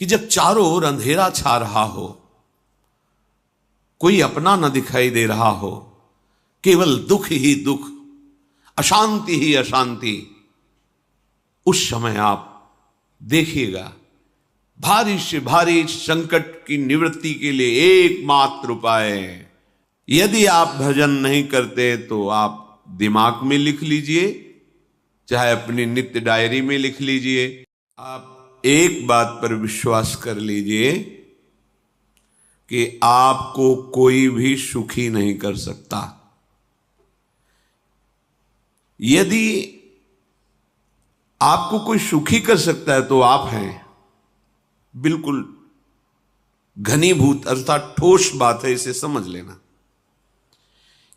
कि जब चारों ओर अंधेरा छा रहा हो, कोई अपना न दिखाई दे रहा हो, केवल दुख ही दुख, अशांति ही अशांति, उस समय आप देखिएगा भारी से भारी संकट की निवृत्ति के लिए एकमात्र उपाय है। यदि आप भजन नहीं करते तो आप दिमाग में लिख लीजिए, चाहे अपनी नित्य डायरी में लिख लीजिए। आप एक बात पर विश्वास कर लीजिए कि आपको कोई भी सुखी नहीं कर सकता। यदि आपको कोई सुखी कर सकता है तो आप हैं। बिल्कुल घनीभूत अर्थात ठोस बात है, इसे समझ लेना।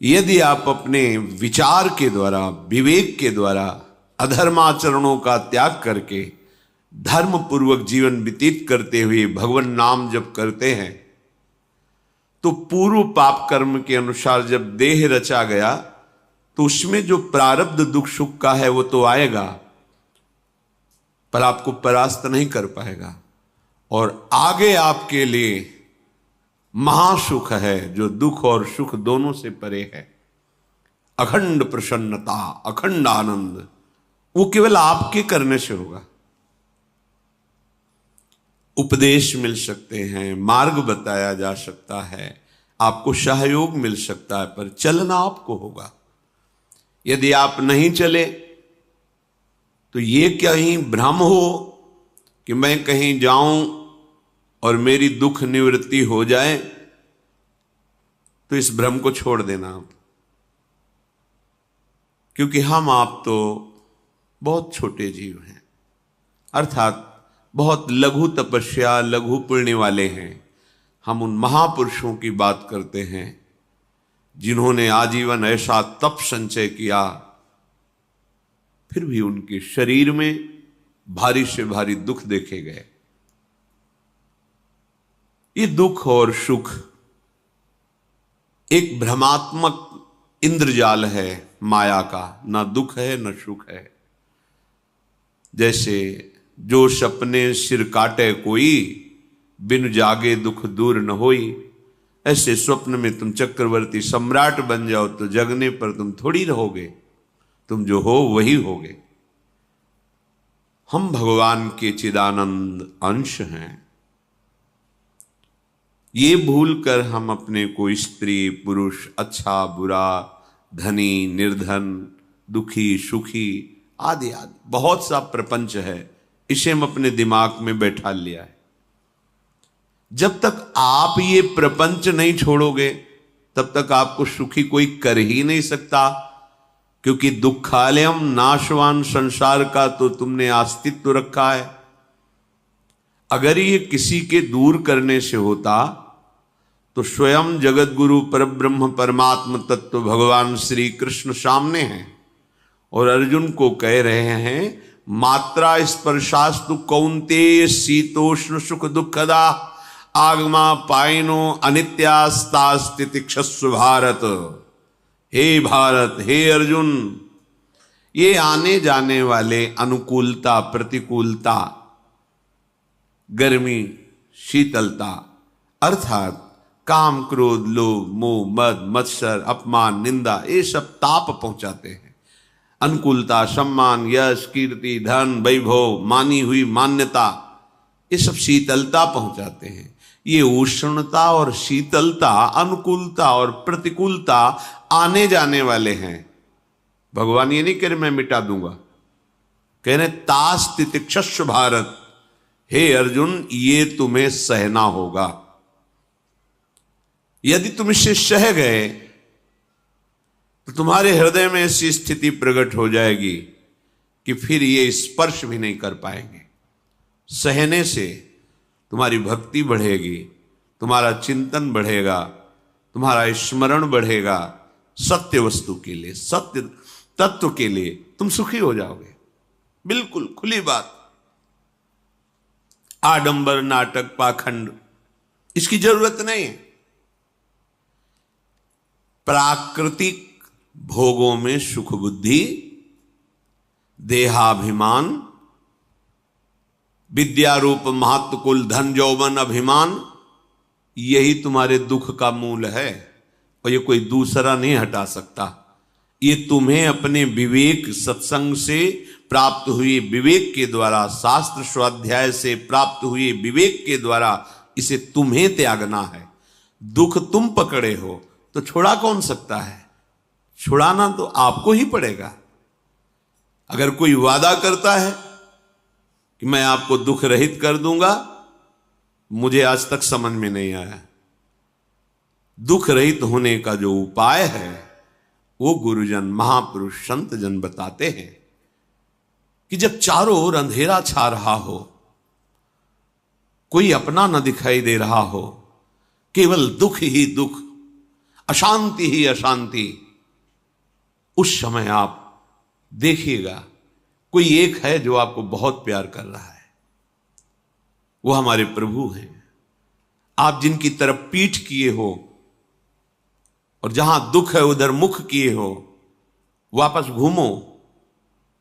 यदि आप अपने विचार के द्वारा, विवेक के द्वारा अधर्माचरणों का त्याग करके धर्म पूर्वक जीवन व्यतीत करते हुए भगवान नाम जप करते हैं, तो पूर्व पाप कर्म के अनुसार जब देह रचा गया तो उसमें जो प्रारब्ध दुख सुख का है वो तो आएगा, पर आपको परास्त नहीं कर पाएगा। और आगे आपके लिए महासुख है जो दुख और सुख दोनों से परे है। अखंड प्रसन्नता, अखंड आनंद, वो केवल आपके करने से होगा। उपदेश मिल सकते हैं, मार्ग बताया जा सकता है, आपको सहयोग मिल सकता है, पर चलना आपको होगा। यदि आप नहीं चले तो ये कहीं भ्रम हो कि मैं कहीं जाऊं और मेरी दुख निवृत्ति हो जाए, तो इस भ्रम को छोड़ देना आप। क्योंकि हम आप तो बहुत छोटे जीव हैं, अर्थात बहुत लघु तपस्या, लघु पुण्य वाले हैं। हम उन महापुरुषों की बात करते हैं जिन्होंने आजीवन ऐसा तप संचय किया, फिर भी उनके शरीर में भारी से भारी दुख देखे गए। ये दुख और सुख एक भ्रमात्मक इंद्रजाल है माया का, ना दुख है न सुख है। जैसे जो सपने सिर काटे कोई, बिन जागे दुख दूर न होई। ऐसे स्वप्न में तुम चक्रवर्ती सम्राट बन जाओ तो जगने पर तुम थोड़ी रहोगे, तुम जो हो वही होगे। हम भगवान के चिदानंद अंश हैं। ये भूलकर हम अपने को स्त्री पुरुष, अच्छा बुरा, धनी निर्धन, दुखी सुखी आदि आदि बहुत सा प्रपंच है, इसे हम अपने दिमाग में बैठा लिया है। जब तक आप ये प्रपंच नहीं छोड़ोगे तब तक आपको सुखी कोई कर ही नहीं सकता। क्योंकि दुखालयम नाशवान संसार का तो तुमने अस्तित्व रखा है। अगर ये किसी के दूर करने से होता तो स्वयं जगत गुरु परब्रह्म परमात्म तत्व भगवान श्री कृष्ण सामने हैं और अर्जुन को कह रहे हैं, मात्रा स्पर्शास्तु कौन्तेय शीतोष्ण सुख दुखदा आगमा पायनो अनित्यास्तास्तितिक्षस्व भारत। हे भारत, हे अर्जुन, ये आने जाने वाले अनुकूलता प्रतिकूलता, गर्मी शीतलता, अर्थात काम क्रोध लोभ मोह मद मत्सर अपमान निंदा, ये सब ताप पहुंचाते हैं। अनुकूलता सम्मान यश कीर्ति धन वैभव मानी हुई मान्यता, ये सब शीतलता पहुंचाते हैं। ये उष्णता और शीतलता, अनुकूलता और प्रतिकूलता आने जाने वाले हैं। भगवान ये नहीं कह रहे मैं मिटा दूंगा, कह रहे तास तितिक्षस्व भारत। हे अर्जुन, ये तुम्हें सहना होगा। यदि तुम इसे सह गए तो तुम्हारे हृदय में ऐसी स्थिति प्रकट हो जाएगी कि फिर ये स्पर्श भी नहीं कर पाएंगे। सहने से तुम्हारी भक्ति बढ़ेगी, तुम्हारा चिंतन बढ़ेगा, तुम्हारा स्मरण बढ़ेगा। सत्य वस्तु के लिए, सत्य तत्व के लिए तुम सुखी हो जाओगे। बिल्कुल खुली बात। आडंबर नाटक पाखंड इसकी जरूरत नहीं है। प्राकृतिक भोगों में सुख बुद्धि, देहाभिमान, विद्या रूप महत्व कुल धन यौवन अभिमान, यही तुम्हारे दुख का मूल है और ये कोई दूसरा नहीं हटा सकता। ये तुम्हें अपने विवेक सत्संग से प्राप्त हुए विवेक के द्वारा, शास्त्र स्वाध्याय से प्राप्त हुए विवेक के द्वारा इसे तुम्हें त्यागना है। दुख तुम पकड़े हो तो छुड़ा कौन सकता है? छुड़ाना तो आपको ही पड़ेगा। अगर कोई वादा करता है कि मैं आपको दुख रहित कर दूंगा, मुझे आज तक समझ में नहीं आया। दुख रहित होने का जो उपाय है वो गुरुजन, महापुरुष, संत जन बताते हैं कि जब चारों ओर अंधेरा छा रहा हो, कोई अपना न दिखाई दे रहा हो, केवल दुख ही दुख, अशांति ही अशांति, उस समय आप देखिएगा कोई एक है जो आपको बहुत प्यार कर रहा है। वो हमारे प्रभु हैं। आप जिनकी तरफ पीठ किए हो और जहां दुख है उधर मुख किए हो, वापस घूमो,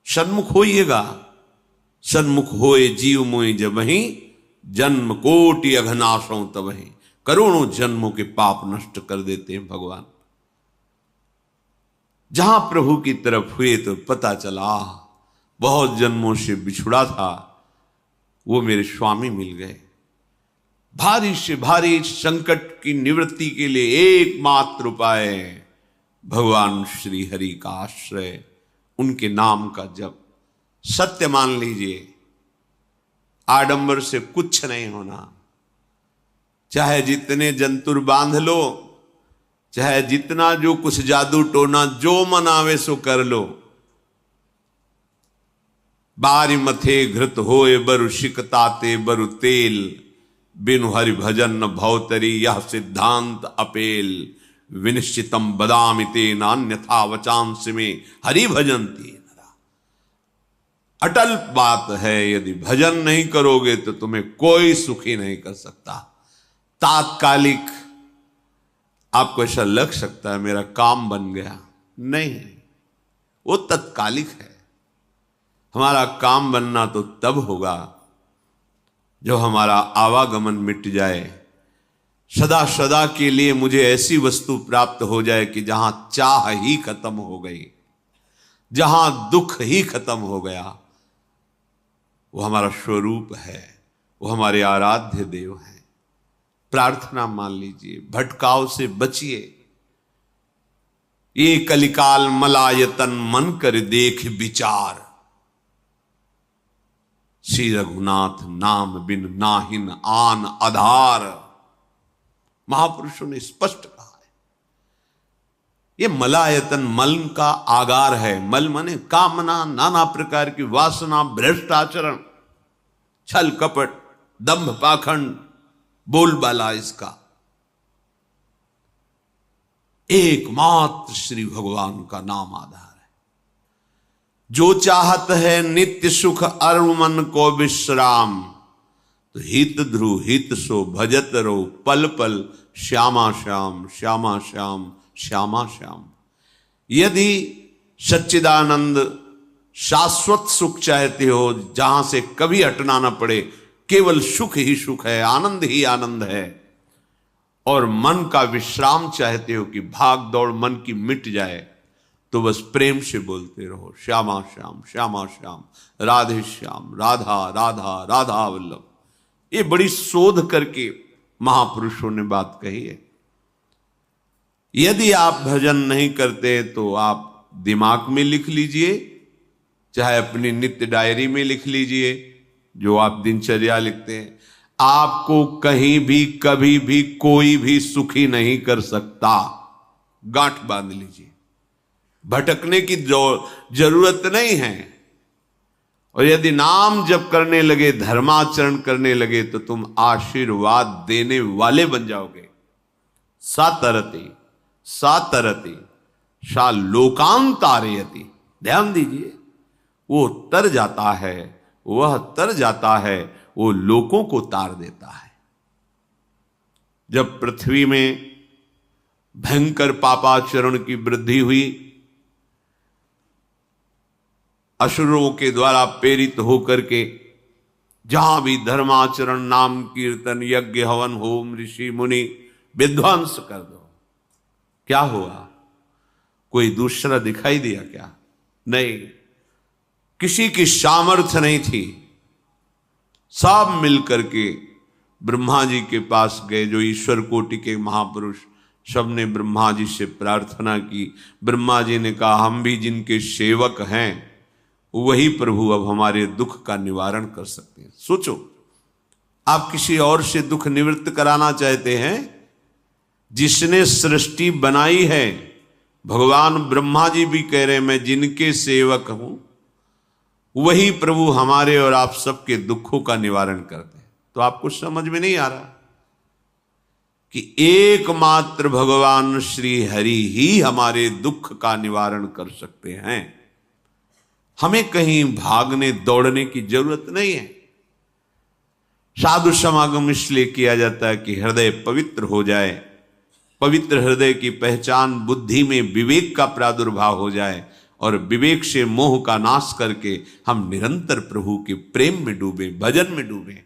सन्मुख होइएगा। सन्मुख होए जीव मोहि जबहि, जन्म कोटि अघनाशों तबहि। करोड़ों जन्मों के पाप नष्ट कर देते हैं भगवान। जहां प्रभु की तरफ हुए तो पता चला बहुत जन्मों से बिछुड़ा था, वो मेरे स्वामी मिल गए। भारी से भारी संकट की निवृत्ति के लिए एकमात्र उपाय भगवान श्री हरि का आश्रय, उनके नाम का जप। सत्य मान लीजिए, आडंबर से कुछ नहीं होना। चाहे जितने जंतुर बांध लो, चाहे जितना जो कुछ जादू टोना जो मनावे सो कर लो, बारी मथे घृत होए बरु शिकताते बरु तेल, बिनु हरि भजन न भवतरी यह सिद्धांत अपेल। विनिश्चितम बदामिते नान्यथा वचांस में हरि भजंती नरा। अटल बात है, यदि भजन नहीं करोगे तो तुम्हें कोई सुखी नहीं कर सकता। तात्कालिक आपको ऐसा लग सकता है मेरा काम बन गया, नहीं, वो तत्कालिक है। हमारा काम बनना तो तब होगा जो हमारा आवागमन मिट जाए, सदा सदा के लिए मुझे ऐसी वस्तु प्राप्त हो जाए कि जहां चाह ही खत्म हो गई, जहां दुख ही खत्म हो गया। वो हमारा स्वरूप है, वो हमारे आराध्य देव हैं। प्रार्थना मान लीजिए, भटकाव से बचिए। ये कलिकाल मलायतन मन कर देख विचार, श्री रघुनाथ नाम बिन नाहिन आन आधार। महापुरुषों ने स्पष्ट कहा है। ये मलायतन मल का आगार है। मल माने कामना, नाना प्रकार की वासना, भ्रष्ट आचरण, छल कपट, दंभ पाखंड, बोलबाला, इसका एकमात्र श्री भगवान का नाम आधार है। जो चाहत है नित्य सुख अरु मन को विश्राम, तो हित ध्रुव हित सो भजत रो पल पल श्यामा श्याम श्यामा श्याम श्यामा श्याम। यदि सच्चिदानंद शाश्वत सुख चाहते हो, जहां से कभी हटना ना पड़े, केवल सुख ही सुख है, आनंद ही आनंद है, और मन का विश्राम चाहते हो कि भाग दौड़ मन की मिट जाए, तो बस प्रेम से बोलते रहो श्यामा श्याम श्यामा श्याम, राधे श्याम, राधा राधा राधा वल्लभ। ये बड़ी शोध करके महापुरुषों ने बात कही है। यदि आप भजन नहीं करते तो आप दिमाग में लिख लीजिए, चाहे अपनी नित्य डायरी में लिख लीजिए, जो आप दिनचर्या लिखते हैं। आपको कहीं भी कभी भी कोई भी सुखी नहीं कर सकता। गांठ बांध लीजिए, भटकने की जरूरत नहीं है। और यदि नाम जप करने लगे, धर्माचरण करने लगे, तो तुम आशीर्वाद देने वाले बन जाओगे। सातरति सातरति सा लोकांतारयति। ध्यान दीजिए, वो तर जाता है, वह तर जाता है, वो लोकों को तार देता है। जब पृथ्वी में भयंकर पापाचरण की वृद्धि हुई, असुरों के द्वारा प्रेरित होकर के जहां भी धर्माचरण, नाम कीर्तन, यज्ञ, हवन, होम, ऋषि मुनि विध्वंस कर दो। क्या हुआ? कोई दूसरा दिखाई दिया क्या? नहीं, किसी की सामर्थ्य नहीं थी। सब मिलकर के ब्रह्मा जी के पास गए, जो ईश्वर कोटि के महापुरुष, सबने ब्रह्मा जी से प्रार्थना की। ब्रह्मा जी ने कहा, हम भी जिनके सेवक हैं वही प्रभु अब हमारे दुख का निवारण कर सकते हैं। सोचो, आप किसी और से दुख निवृत्त कराना चाहते हैं? जिसने सृष्टि बनाई है, भगवान ब्रह्मा जी भी कह रहे हैं मैं जिनके सेवक हूं वही प्रभु हमारे और आप सबके दुखों का निवारण करते हैं। तो आपको समझ में नहीं आ रहा कि एकमात्र भगवान श्री हरि ही हमारे दुख का निवारण कर सकते हैं। हमें कहीं भागने दौड़ने की जरूरत नहीं है। साधु समागम इसलिए किया जाता है कि हृदय पवित्र हो जाए। पवित्र हृदय की पहचान बुद्धि में विवेक का प्रादुर्भाव हो जाए और विवेक से मोह का नाश करके हम निरंतर प्रभु के प्रेम में डूबे, भजन में डूबे।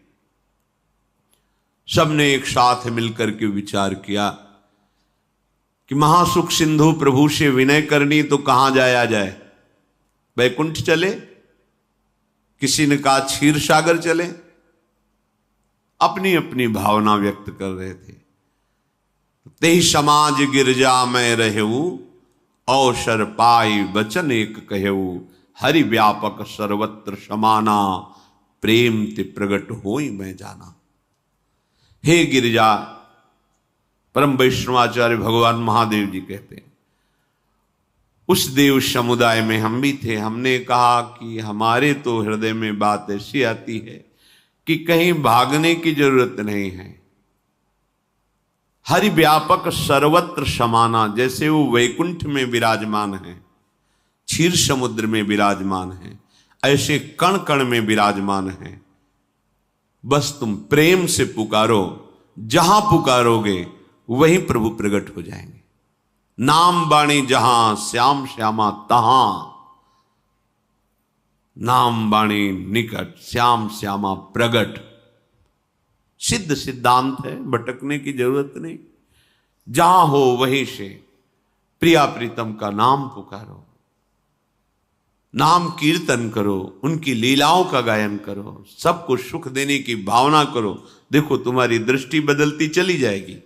सबने एक साथ मिलकर के विचार किया कि महासुख सिंधु प्रभु से विनय करनी तो कहां जाया जाए? वैकुंठ चले, किसी ने कहा क्षीर सागर चले। अपनी अपनी भावना व्यक्त कर रहे थे। तेहि समाज गिरजा में रहू, अवसर पाई वचन एक कहू, हरि व्यापक सर्वत्र समाना, प्रेम ते प्रगट होई मैं जाना। हे गिरिजा, परम वैष्णवाचार्य भगवान महादेव जी कहते हैं, उस देव समुदाय में हम भी थे। हमने कहा कि हमारे तो हृदय में बात ऐसी आती है कि कहीं भागने की जरूरत नहीं है। हरि व्यापक सर्वत्र समाना, जैसे वो वैकुंठ में विराजमान है, क्षीर समुद्र में विराजमान है, ऐसे कण कण में विराजमान है। बस तुम प्रेम से पुकारो, जहां पुकारोगे वहीं प्रभु प्रकट हो जाएंगे। नाम बाणी जहां, श्याम श्यामा तहां। नाम बाणी निकट, श्याम श्यामा प्रगट। सिद्ध सिद्धांत है, भटकने की जरूरत नहीं। जहां हो वहीं से प्रिया प्रीतम का नाम पुकारो, नाम कीर्तन करो, उनकी लीलाओं का गायन करो, सबको सुख देने की भावना करो। देखो तुम्हारी दृष्टि बदलती चली जाएगी,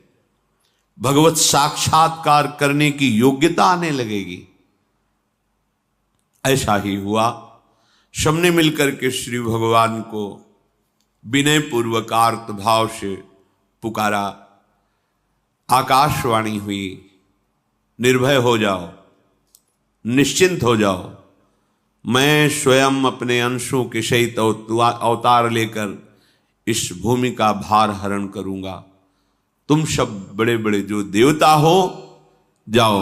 भगवत साक्षात्कार करने की योग्यता आने लगेगी। ऐसा ही हुआ। सबने मिलकर के श्री भगवान को विनय पूर्वक आर्त भाव से पुकारा। आकाशवाणी हुई, निर्भय हो जाओ, निश्चिंत हो जाओ, मैं स्वयं अपने अंशों के सहित अवतार लेकर इस भूमि का भार हरण करूंगा। तुम सब बड़े बड़े जो देवता हो, जाओ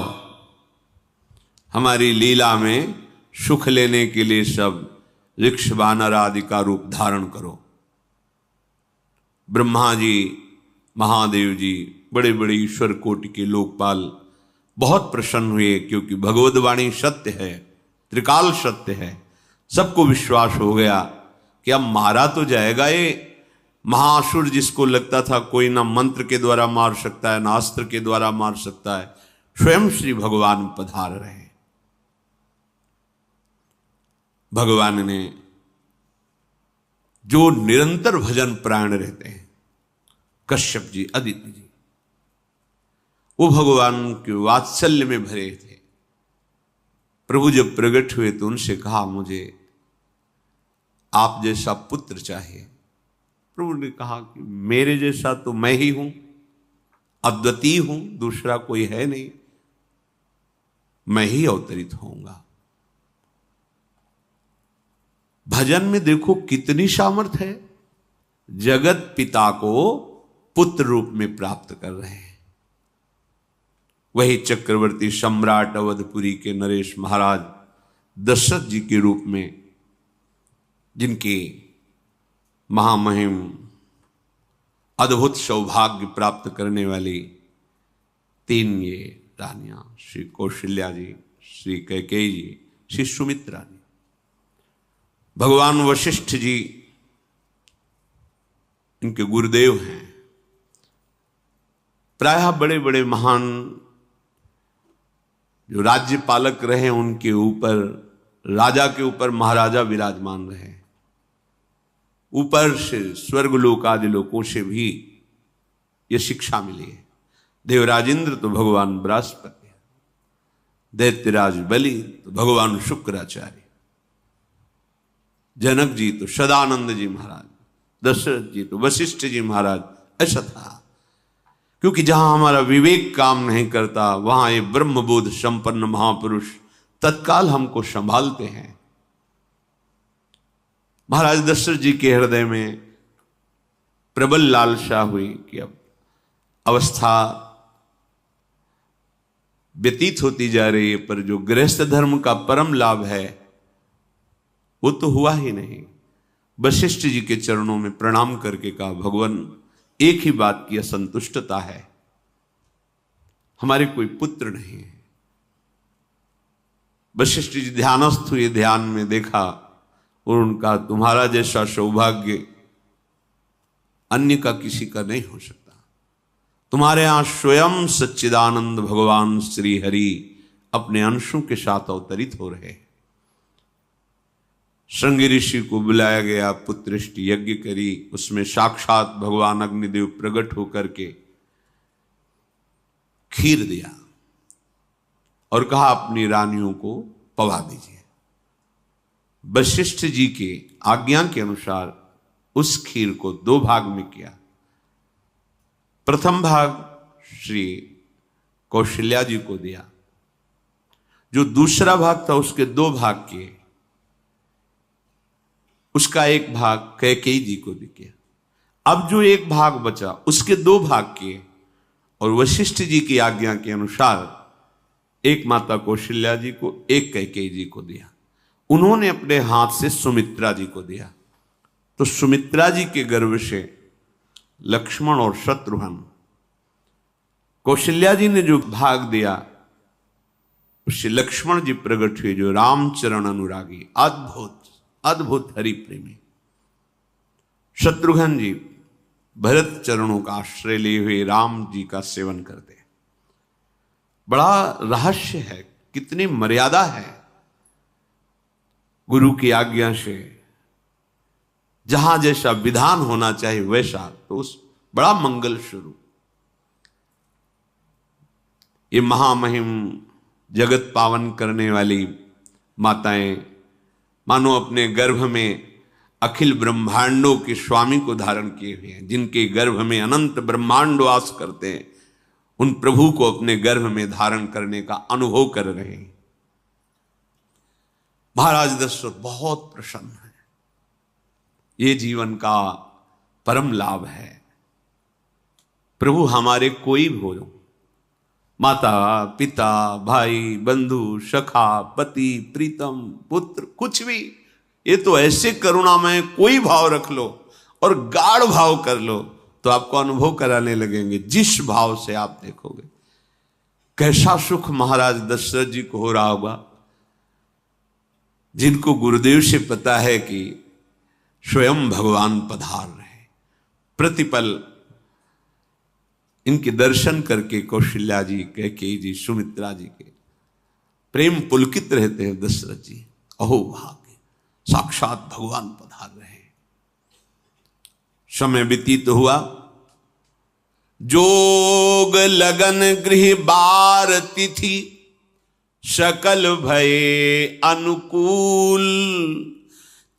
हमारी लीला में सुख लेने के लिए सब ऋक्ष वानर आदि का रूप धारण करो। ब्रह्मा जी, महादेव जी, बड़े बड़े ईश्वर कोटि के लोकपाल बहुत प्रसन्न हुए, क्योंकि भगवद वाणी सत्य है, त्रिकाल सत्य है। सबको विश्वास हो गया कि अब मारा तो जाएगा ये महासुर, जिसको लगता था कोई ना मंत्र के द्वारा मार सकता है, ना अस्त्र के द्वारा मार सकता है। स्वयं श्री भगवान पधार रहे। भगवान ने जो निरंतर भजन प्राण रहते हैं, कश्यप जी, अदिति जी, वो भगवान के वात्सल्य में भरे थे। प्रभु जब प्रकट हुए तो उनसे कहा, मुझे आप जैसा पुत्र चाहिए। प्रभु ने कहा कि मेरे जैसा तो मैं ही हूं, अद्वितीय हूं, दूसरा कोई है नहीं, मैं ही अवतरित होऊंगा। भजन में देखो कितनी सामर्थ्य है। जगत पिता को पुत्र रूप में प्राप्त कर रहे हैं। वही चक्रवर्ती सम्राट अवधपुरी के नरेश महाराज दशरथ जी के रूप में, जिनकी महामहिम अद्भुत सौभाग्य प्राप्त करने वाली 3 ये रानियां, श्री कौशल्या जी, श्री कैकेयी जी, श्री सुमित्रा जी। भगवान वशिष्ठ जी इनके गुरुदेव हैं। प्रायः बड़े बड़े महान जो राज्य पालक रहे उनके ऊपर, राजा के ऊपर महाराजा विराजमान रहे। ऊपर से स्वर्गलोक आदि लोकों से भी यह शिक्षा मिली है। देवराजेंद्र तो भगवान बृहस्पति, दैत्यराज बलि तो भगवान शुक्राचार्य, जनक जी तो सदानंद जी महाराज, दशरथ जी तो वशिष्ठ जी महाराज। ऐसा था, क्योंकि जहां हमारा विवेक काम नहीं करता वहां ये ब्रह्मबोध संपन्न महापुरुष तत्काल हमको संभालते हैं। महाराज दशरथ जी के हृदय में प्रबल लालसा हुई कि अब अवस्था व्यतीत होती जा रही है, पर जो गृहस्थ धर्म का परम लाभ है वो तो हुआ ही नहीं। वशिष्ठ जी के चरणों में प्रणाम करके कहा, भगवान एक ही बात की असंतुष्टता है, हमारे कोई पुत्र नहीं है। वशिष्ठ जी ध्यानस्थ हुए, ध्यान में देखा और उनका, तुम्हारा जैसा सौभाग्य अन्य का किसी का नहीं हो सकता। तुम्हारे यहां स्वयं सच्चिदानंद भगवान श्री हरि अपने अंशों के साथ अवतरित हो रहे। श्रृंगी ऋषि को बुलाया गया, पुत्रष्टि यज्ञ करी, उसमें साक्षात भगवान अग्निदेव प्रकट होकर के खीर दिया और कहा अपनी रानियों को पवा दीजिए। वशिष्ठ जी के आज्ञा के अनुसार उस खीर को 2 भाग में किया। प्रथम भाग श्री कौशल्या जी को दिया, जो दूसरा भाग था उसके 2 भाग किए, उसका 1 भाग कैकेयी जी को दिया। अब जो 1 भाग बचा उसके 2 भाग किए और वशिष्ठ जी की आज्ञा के अनुसार एक माता कौशल्या जी को, एक कैकेयी जी को दिया। उन्होंने अपने हाथ से सुमित्रा जी को दिया, तो सुमित्रा जी के गर्भ से लक्ष्मण और शत्रुघ्न, कौशल्या जी ने जो भाग दिया उससे लक्ष्मण जी प्रकट हुए, जो रामचरण अनुरागी, अद्भुत अद्भुत हरि प्रेमी। शत्रुघ्न जी भरत चरणों का आश्रय लिए हुए राम जी का सेवन करते। बड़ा रहस्य है, कितनी मर्यादा है। गुरु की आज्ञा से जहां जैसा विधान होना चाहिए वैसा, तो उस बड़ा मंगल शुरू। ये महामहिम जगत पावन करने वाली माताएं मानो अपने गर्भ में अखिल ब्रह्मांडों के स्वामी को धारण किए हुए हैं, जिनके गर्भ में अनंत ब्रह्मांड वास करते हैं, उन प्रभु को अपने गर्भ में धारण करने का अनुभव कर रहे हैं। महाराज दशरथ बहुत प्रसन्न है। ये जीवन का परम लाभ है। प्रभु हमारे कोई भी हो, माता पिता भाई बंधु सखा पति प्रीतम पुत्र, कुछ भी, ये तो ऐसे करुणामय कोई भाव रख लो और गाढ़ भाव कर लो तो आपको अनुभव कराने लगेंगे। जिस भाव से आप देखोगे कैसा सुख महाराज दशरथ जी को हो रहा होगा, जिनको गुरुदेव से पता है कि स्वयं भगवान पधार रहे। प्रतिपल इनके दर्शन करके कौशल्या जी, कैकेयी जी, सुमित्रा जी के प्रेम पुलकित रहते हैं। दशरथ जी, अहो भाग्य, साक्षात भगवान पधार रहे। समय व्यतीत हुआ, जोग लगन गृह बार तिथि, सकल भये अनुकूल,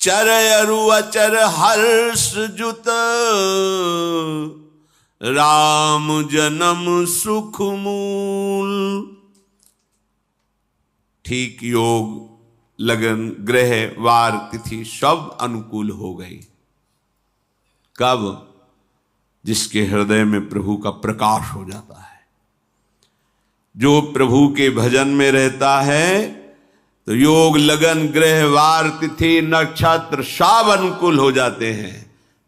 चर अरु अचर हर्ष जुत, राम जन्म सुख मूल। ठीक योग लगन ग्रह वार तिथि सब अनुकूल हो गई। कब? जिसके हृदय में प्रभु का प्रकाश हो जाता है। जो प्रभु के भजन में रहता है तो योग लगन ग्रह वार तिथि नक्षत्र सब अनुकूल हो जाते हैं।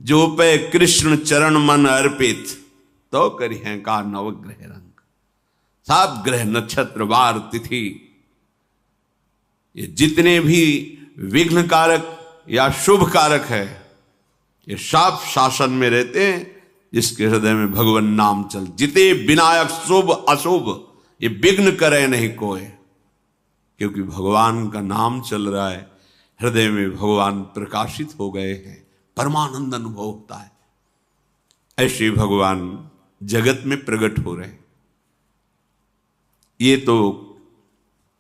जो पे कृष्ण चरण मन अर्पित, तो करी हैं का नवग्रह रंग। सब ग्रह नक्षत्र वार तिथि, ये जितने भी विघ्न कारक या शुभ कारक है, ये सब शासन में रहते हैं जिसके हृदय में भगवान नाम चल। जिते विनायक शुभ अशुभ ये विघ्न करे नहीं कोई, क्योंकि भगवान का नाम चल रहा है, हृदय में भगवान प्रकाशित हो गए हैं, परमानंद अनुभव होता है। ऐसे भगवान जगत में प्रकट हो रहे हैं। ये तो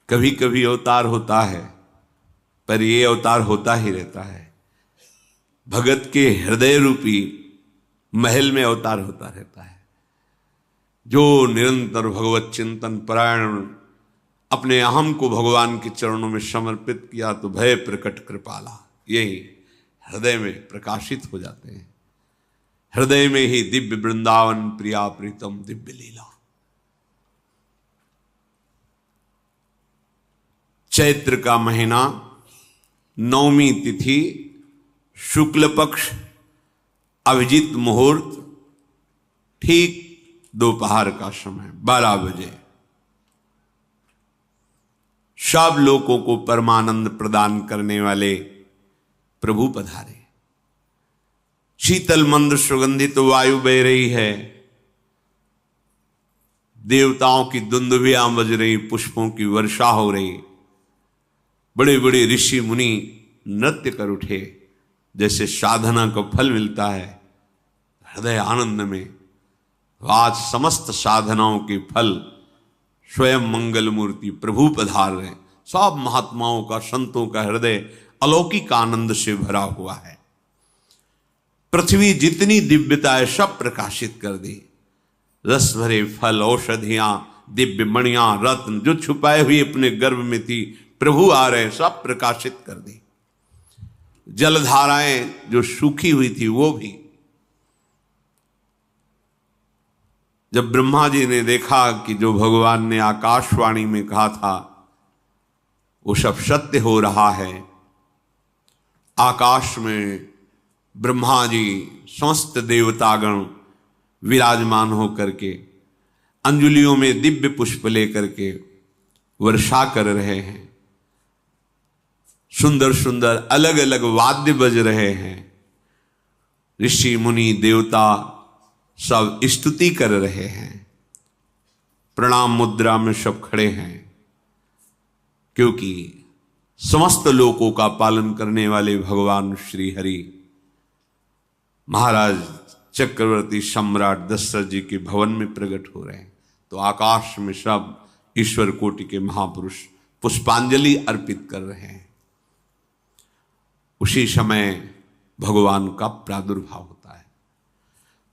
कभी कभी अवतार होता है, पर ये अवतार होता ही रहता है। भगत के हृदय रूपी महल में अवतार होता रहता है। जो निरंतर भगवत चिंतन परायण अपने अहम को भगवान के चरणों में समर्पित किया तो भय प्रकट कृपाला, यही हृदय में प्रकाशित हो जाते हैं। हृदय में ही दिव्य वृंदावन प्रिया प्रीतम दिव्य लीला। चैत्र का महीना, नवमी तिथि, शुक्ल पक्ष, अभिजीत मुहूर्त, ठीक दोपहर का समय 12 बजे सब लोगों को परमानंद प्रदान करने वाले प्रभु पधारे। शीतल मंद सुगंधित वायु बह रही है, देवताओं की दुंदुभियां बज रही, पुष्पों की वर्षा हो रही, बड़े बड़े ऋषि मुनि नृत्य कर उठे। जैसे साधना को फल मिलता है हृदय आनंद में, आज समस्त साधनाओं के फल स्वयं मंगल मूर्ति प्रभु पधार रहे। सब महात्माओं का, संतों का हृदय अलौकिक आनंद से भरा हुआ है। पृथ्वी जितनी दिव्यता है सब प्रकाशित कर दी। रस भरे फल, औषधियां, दिव्य मणियां, रत्न जो छुपाए हुए अपने गर्भ में थी, प्रभु आ रहे, सब प्रकाशित कर दी। जलधाराएं जो सूखी हुई थी वो भी। जब ब्रह्मा जी ने देखा कि जो भगवान ने आकाशवाणी में कहा था वो सब सत्य हो रहा है, आकाश में ब्रह्मा जी समस्त देवतागण विराजमान होकर के अंजलियों में दिव्य पुष्प लेकर के वर्षा कर रहे हैं। सुंदर सुंदर अलग अलग वाद्य बज रहे हैं। ऋषि मुनि देवता सब स्तुति कर रहे हैं। प्रणाम मुद्रा में सब खड़े हैं, क्योंकि समस्त लोकों का पालन करने वाले भगवान श्री हरि महाराज चक्रवर्ती सम्राट दशरथ जी के भवन में प्रकट हो रहे हैं। तो आकाश में सब ईश्वर कोटि के महापुरुष पुष्पांजलि अर्पित कर रहे हैं। उसी समय भगवान का प्रादुर्भाव होता है।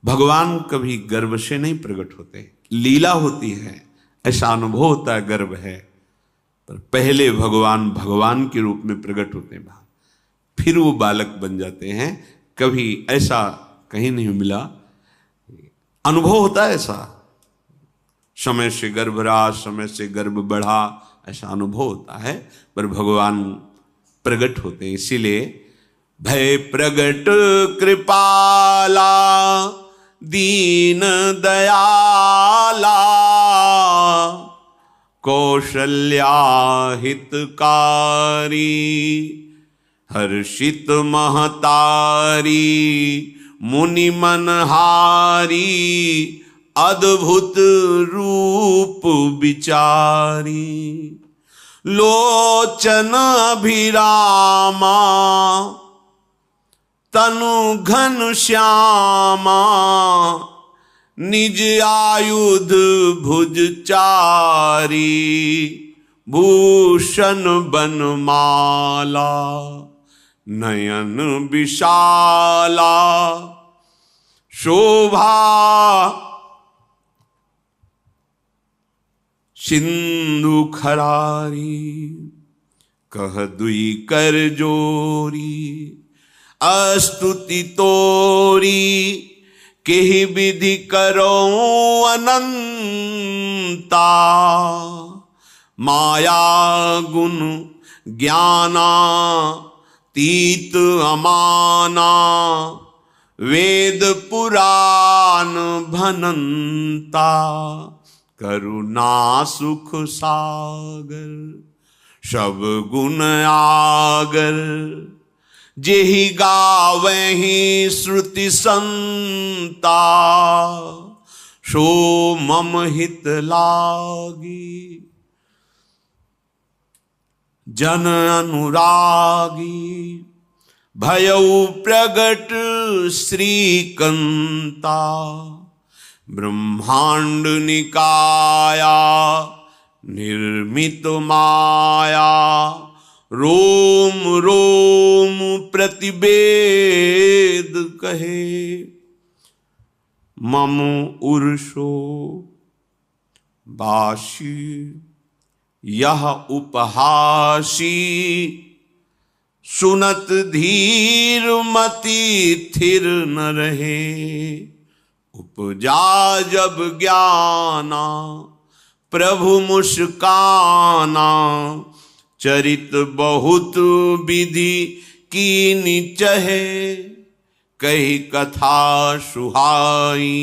भगवान कभी गर्भ से नहीं प्रकट होते, लीला होती है, ऐसा अनुभव होता है गर्भ है, पर पहले भगवान भगवान के रूप में प्रकट होते हैं, फिर वो बालक बन जाते हैं। कभी ऐसा कहीं नहीं मिला, अनुभव होता है ऐसा, समय से गर्भ रहा, समय से गर्भ बढ़ा, ऐसा अनुभव होता है, पर भगवान प्रकट होते हैं। इसीलिए भय प्रगट कृपाला दीन दयाला कौशल्या हितकारी हर्षित महतारी मुनि मनहारी अद्भुत रूप विचारी लोचन अभिरामा तनु घन श्यामा निज आयुध भुज चारी भूषण बनमाला नयन विशाला शोभा सिंधु खरारी कह दुई कर जोरी अस्तुति तोरी केहि विधि करो अनंता माया गुण ज्ञाना तीत अमाना वेद पुराण भनंता करुणा सुख सागर सब गुण आगर जेहि गावहि श्रुति संता, सो मम हित लागी। जन अनुरागी भयउ प्रगट श्रीकंता, ब्रह्मांड निकाया निर्मित माया, रोम रोम प्रतिवेद कहे। मम उर्षो बाशी यह उपहासी, सुनत धीर मति थिर न रहे। उपजा जब ज्ञाना प्रभु मुस्काना, चरित बहुत विधि कीनि चहे। कही कथा सुहाई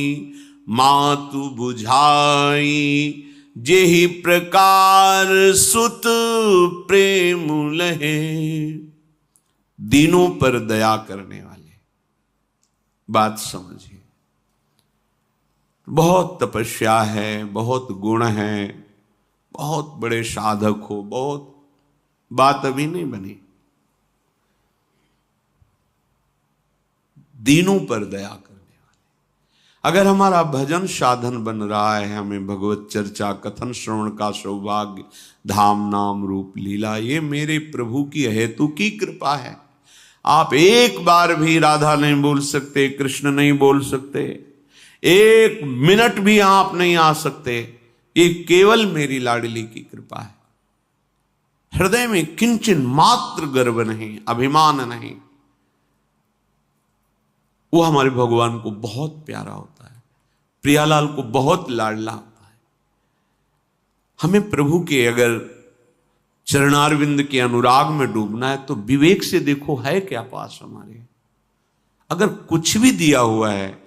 मातु बुझाई, जेहि प्रकार सुत प्रेम लहे। दीनों पर दया करने वाले, बात समझिए। बहुत तपस्या है, बहुत गुण है, बहुत बड़े साधक हो, बहुत बात अभी नहीं बनी। दीनों पर दया करने वाले। अगर हमारा भजन साधन बन रहा है, हमें भगवत चर्चा कथन श्रवण का सौभाग्य, धाम नाम रूप लीला, ये मेरे प्रभु की हेतु की कृपा है। आप एक बार भी राधा नहीं बोल सकते, कृष्ण नहीं बोल सकते, एक मिनट भी आप नहीं आ सकते, ये केवल मेरी लाडली की कृपा है। हृदय में किंचन मात्र गर्व नहीं, अभिमान नहीं। वो हमारे भगवान को बहुत प्यारा होता है, प्रियालाल को बहुत लाडला होता है। हमें प्रभु के अगर चरणारविंद के अनुराग में डूबना है तो विवेक से देखो है क्या पास हमारे। अगर कुछ भी दिया हुआ है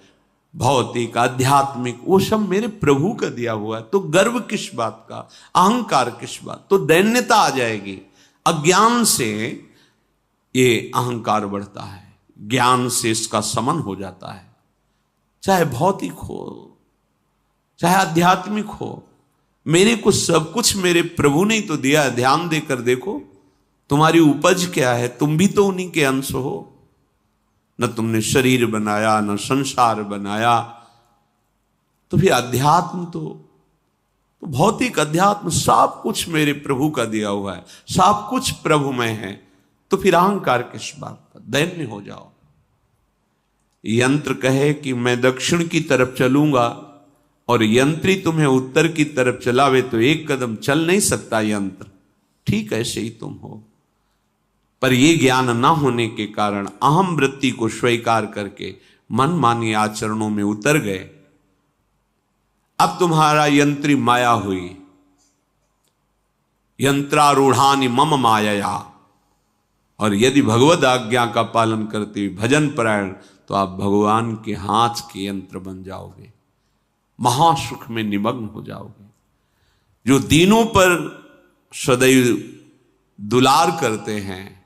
भौतिक आध्यात्मिक, वो सब मेरे प्रभु का दिया हुआ है, तो गर्व किस बात का, अहंकार किस बात, तो दैन्यता आ जाएगी। अज्ञान से ये अहंकार बढ़ता है, ज्ञान से इसका समन हो जाता है। चाहे भौतिक हो चाहे आध्यात्मिक हो, मेरे को सब कुछ मेरे प्रभु ने तो दिया है। ध्यान देकर देखो तुम्हारी उपज क्या है, तुम भी तो उन्हीं के अंश हो। न तुमने शरीर बनाया, न संसार बनाया, तो फिर अध्यात्म तो भौतिक अध्यात्म सब कुछ मेरे प्रभु का दिया हुआ है, सब कुछ प्रभु में है, तो फिर अहंकार किस बात का, दैन्य हो जाओ। यंत्र कहे कि मैं दक्षिण की तरफ चलूंगा और यंत्री तुम्हें उत्तर की तरफ चलावे तो एक कदम चल नहीं सकता यंत्र, ठीक ऐसे ही तुम हो। पर यह ज्ञान ना होने के कारण अहम वृत्ति को स्वीकार करके मनमानी आचरणों में उतर गए। अब तुम्हारा यंत्री माया हुई, यंत्रारूढ़ानि मम माया। और यदि भगवद आज्ञा का पालन करते हुए भजन परायण, तो आप भगवान के हाथ के यंत्र बन जाओगे, महासुख में निमग्न हो जाओगे। जो दीनों पर सदैव दुलार करते हैं,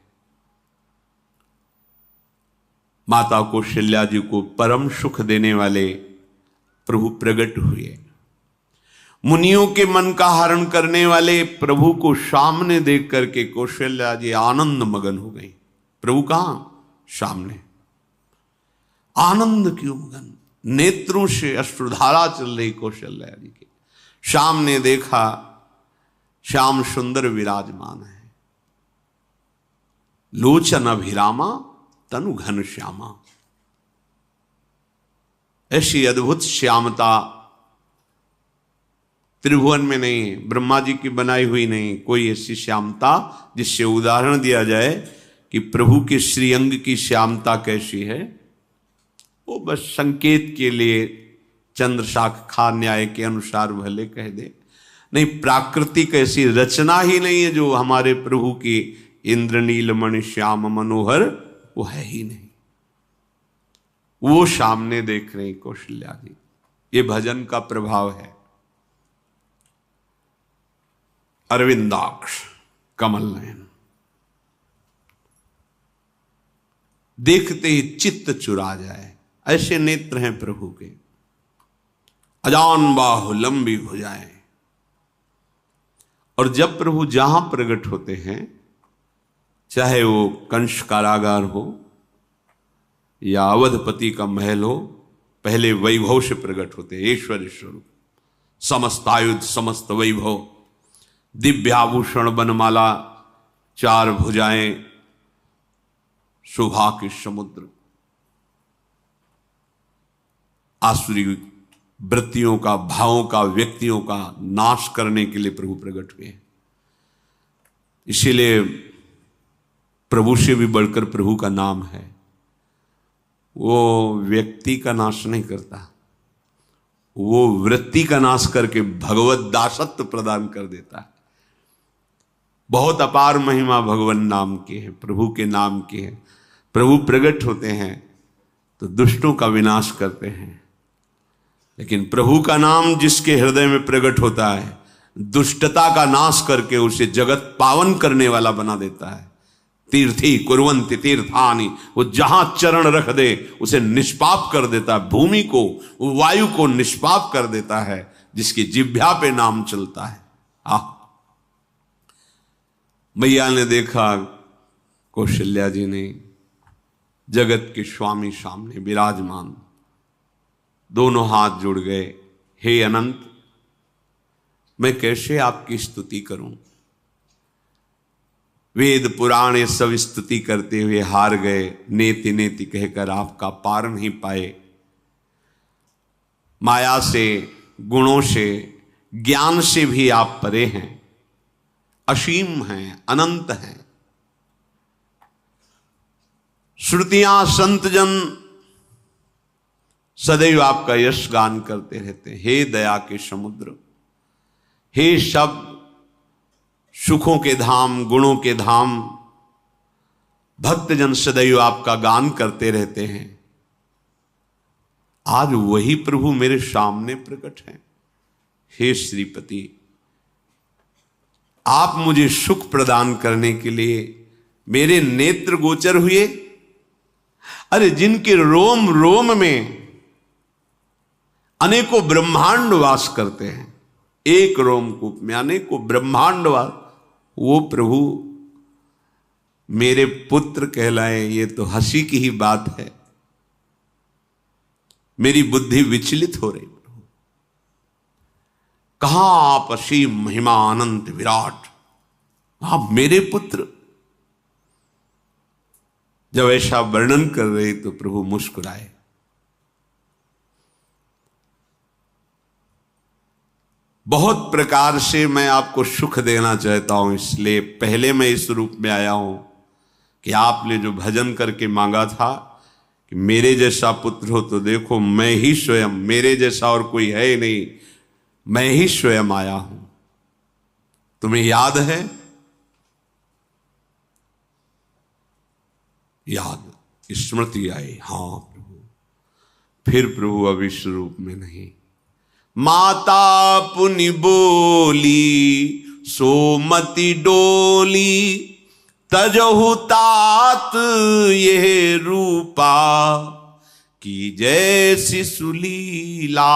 माता कौशल्या जी को परम सुख देने वाले प्रभु प्रकट हुए। मुनियों के मन का हरण करने वाले प्रभु को सामने देख करके कौशल्या जी आनंद मगन हो गई। प्रभु कहां? सामने। आनंद क्यों मगन? नेत्रों से अश्रुधारा चल रही कौशल्या जी के सामने देखा, श्याम सुंदर विराजमान है, लोचन अभिरामा तनु घन श्यामा। ऐसी अद्भुत श्यामता त्रिभुवन में नहीं, ब्रह्मा जी की बनाई हुई नहीं कोई ऐसी श्यामता जिससे उदाहरण दिया जाए कि प्रभु के श्रीअंग की श्यामता कैसी है। वो बस संकेत के लिए चंद्र शाखा न्याय के अनुसार भले कह दे, नहीं प्राकृतिक ऐसी रचना ही नहीं है जो हमारे प्रभु की इंद्रनील मणि श्याम मनोहर, वो है ही नहीं। वो सामने देख रहे कौशल्या जी। ये भजन का प्रभाव है। अरविंदाक्ष कमल नयन, देखते ही चित्त चुरा जाए, ऐसे नेत्र हैं प्रभु के। अजान बाहु लंबी भुजाएं। और जब प्रभु जहां प्रकट होते हैं, चाहे वो कंस कारागार हो या अवधपति का महल हो, पहले वैभव से प्रकट होते हैं। ऐश्वर्य स्वरूप, समस्त आयुध, समस्त वैभव, दिव्य आभूषण, बनमाला, चार भुजाएं, शोभा के समुद्र, आसुरी वृत्तियों का, भावों का, व्यक्तियों का नाश करने के लिए प्रभु प्रकट हुए। इसीलिए प्रभु से भी बढ़कर प्रभु का नाम है। वो व्यक्ति का नाश नहीं करता, वो वृत्ति का नाश करके भगवत दासत्व प्रदान कर देता है। बहुत अपार महिमा भगवान नाम की है, प्रभु के नाम की है। प्रभु प्रकट होते हैं तो दुष्टों का विनाश करते हैं, लेकिन प्रभु का नाम जिसके हृदय में प्रकट होता है, दुष्टता का नाश करके उसे जगत पावन करने वाला बना देता है। तीर्थी कुर्वन्ति तीर्थानि, वो जहां चरण रख दे उसे निष्पाप कर देता है। भूमि को, वायु को निष्पाप कर देता है जिसकी जिह्वा पे नाम चलता है। मैया ने देखा, कौशल्या जी ने, जगत के स्वामी सामने विराजमान, दोनों हाथ जुड़ गए। हे अनंत, मैं कैसे आपकी स्तुति करूं? वेद पुराण ये सब स्तुति करते हुए हार गए। नेति नेति कहकर आपका पार नहीं पाए। माया से, गुणों से, ज्ञान से भी आप परे हैं, असीम हैं, अनंत हैं। श्रुतियां, संतजन सदैव आपका यश गान करते रहते हैं। हे दया के समुद्र, हे शब्द, सुखों के धाम, गुणों के धाम, भक्तजन सदैव आपका गान करते रहते हैं। आज वही प्रभु मेरे सामने प्रकट हैं। हे श्रीपति, आप मुझे सुख प्रदान करने के लिए मेरे नेत्र गोचर हुए। अरे जिनके रोम रोम में अनेकों ब्रह्मांड वास करते हैं, एक रोमकूप में अनेकों ब्रह्मांड वास, वो प्रभु मेरे पुत्र कहलाए, ये तो हंसी की ही बात है। मेरी बुद्धि विचलित हो रही। प्रभु कहां आप असीम महिमा अनंत विराट, आप मेरे पुत्र। जब ऐसा वर्णन कर रहे तो प्रभु मुस्कुराए। बहुत प्रकार से मैं आपको सुख देना चाहता हूं, इसलिए पहले मैं इस रूप में आया हूं कि आपने जो भजन करके मांगा था कि मेरे जैसा पुत्र हो, तो देखो मैं ही स्वयं, मेरे जैसा और कोई है ही नहीं, मैं ही स्वयं आया हूं। तुम्हें याद है? याद, स्मृति आई। हाँ प्रभु। फिर प्रभु अब इस रूप में नहीं। माता पुनि बोली सोमति डोली, तजहु तात ये रूपा, की जैसी सुलीला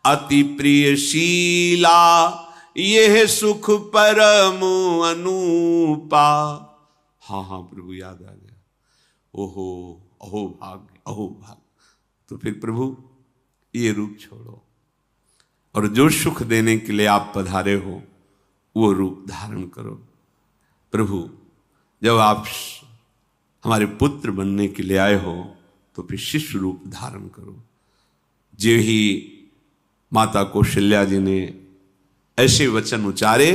अति प्रियशीला, यह सुख परम अनूपा। हाँ हाँ प्रभु, याद आ गया। ओहो, अहो भाग्य, अहो भाग्य। तो फिर प्रभु ये रूप छोड़ो और जो सुख देने के लिए आप पधारे हो वो रूप धारण करो। प्रभु जब आप हमारे पुत्र बनने के लिए आए हो तो फिर शिष्य रूप धारण करो। जो ही माता कौशल्या जी ने ऐसे वचन उचारे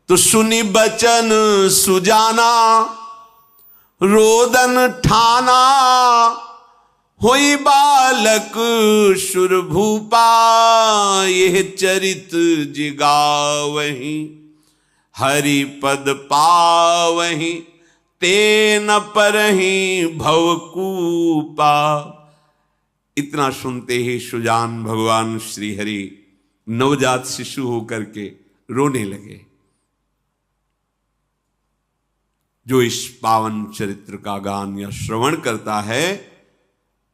तो सुनी बचन सुजाना, रोदन ठाना, होई बालक सुरभूपा, यह चरित जिगावहीं, हरि पद पावहीं, तेन परहीं भवकूपा। इतना सुनते ही सुजान भगवान श्री हरि नवजात शिशु होकर के रोने लगे। जो इस पावन चरित्र का गान या श्रवण करता है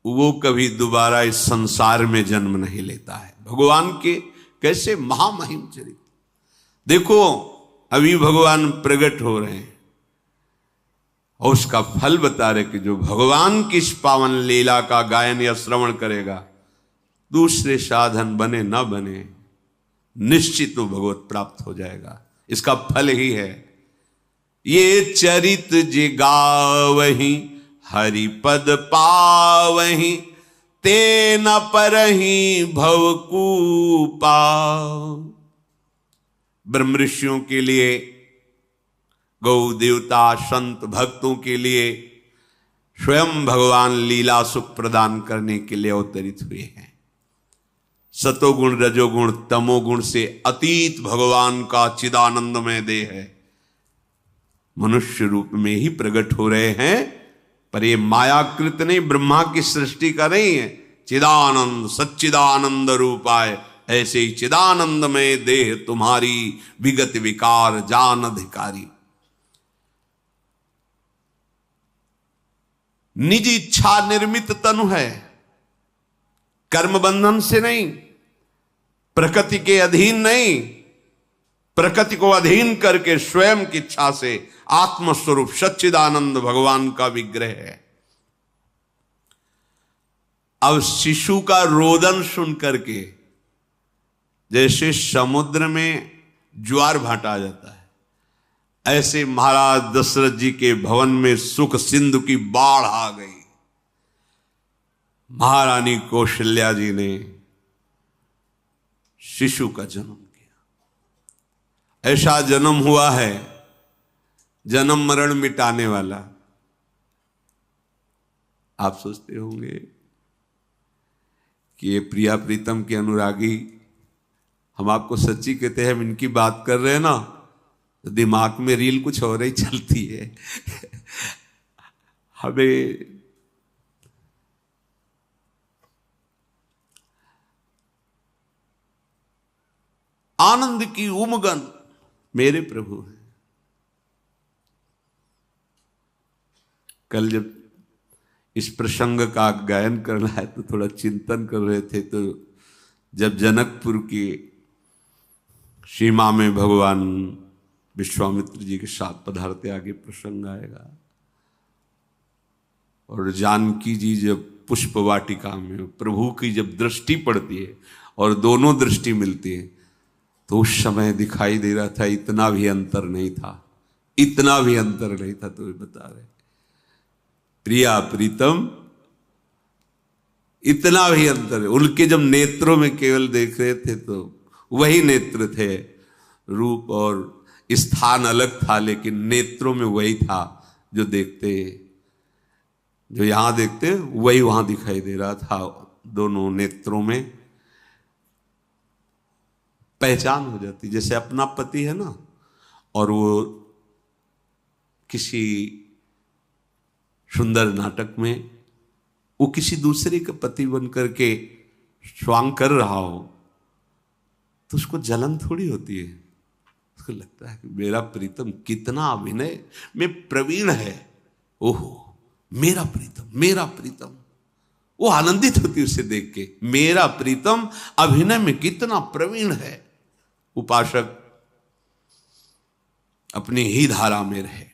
वो कभी दोबारा इस संसार में जन्म नहीं लेता है। भगवान के कैसे महामहिम चरित्र देखो, अभी भगवान प्रकट हो रहे हैं और उसका फल बता रहे कि जो भगवान की इस पावन लीला का गायन या श्रवण करेगा, दूसरे साधन बने न बने, निश्चित वो भगवत प्राप्त हो जाएगा। इसका फल ही है ये चरित जे गावहि हरिपद पावहि, ते न परहि भवकूपा। ब्रह्म ऋषियों के लिए, गौ देवता, संत भक्तों के लिए स्वयं भगवान लीला सुख प्रदान करने के लिए अवतरित हुए हैं। सतोगुण, रजोगुण, तमोगुण से अतीत भगवान का चिदानंदमय देह है, मनुष्य रूप में ही प्रकट हो रहे हैं। पर ये मायाकृत नहीं, ब्रह्मा की सृष्टि का नहीं है। चिदानंद सच्चिदानंद रूपाय, ऐसे ही चिदानंदमय देह तुम्हारी, विगत विकार जान अधिकारी। निज इच्छा निर्मित तनु है, कर्म बंधन से नहीं, प्रकृति के अधीन नहीं, प्रकृति को अधीन करके स्वयं की इच्छा से आत्मस्वरूप सच्चिदानंद भगवान का विग्रह है। अब शिशु का रोदन सुन करके जैसे समुद्र में ज्वार भाटा आ जाता है, ऐसे महाराज दशरथ जी के भवन में सुख सिंधु की बाढ़ आ गई। महारानी कौशल्या जी ने शिशु का जन्म किया। ऐसा जन्म हुआ है जन्म मरण मिटाने वाला। आप सोचते होंगे कि ये प्रिया प्रीतम के अनुरागी, हम आपको सच्ची कहते हैं, हम इनकी बात कर रहे हैं ना तो दिमाग में रील कुछ और ही चलती है। हमें आनंद की उमगन मेरे प्रभु है। कल जब इस प्रसंग का गायन करना है तो थोड़ा चिंतन कर रहे थे, तो जब जनकपुर की सीमा में भगवान विश्वामित्र जी के साथ पधारते, आगे प्रसंग आएगा, और जानकी जी जब पुष्प वाटिका में प्रभु की जब दृष्टि पड़ती है और दोनों दृष्टि मिलती है, तो उस समय दिखाई दे रहा था इतना भी अंतर नहीं था, इतना भी अंतर नहीं था। तो वे बता रहे प्रिया प्रीतम, इतना भी अंतर है। उनके जब नेत्रों में केवल देख रहे थे तो वही नेत्र थे, रूप और स्थान अलग था, लेकिन नेत्रों में वही था जो देखते, जो यहां देखते वही वहां दिखाई दे रहा था। दोनों नेत्रों में पहचान हो जाती, जैसे अपना पति है ना, और वो किसी सुंदर नाटक में वो किसी दूसरे का पति बन करके स्वांग कर रहा हो तो उसको जलन थोड़ी होती है, उसको लगता है कि मेरा प्रीतम कितना अभिनय में प्रवीण है, ओहो मेरा प्रीतम, मेरा प्रीतम। वो आनंदित होती उसे देख के, मेरा प्रीतम अभिनय में कितना प्रवीण है। उपासक अपनी ही धारा में रहे।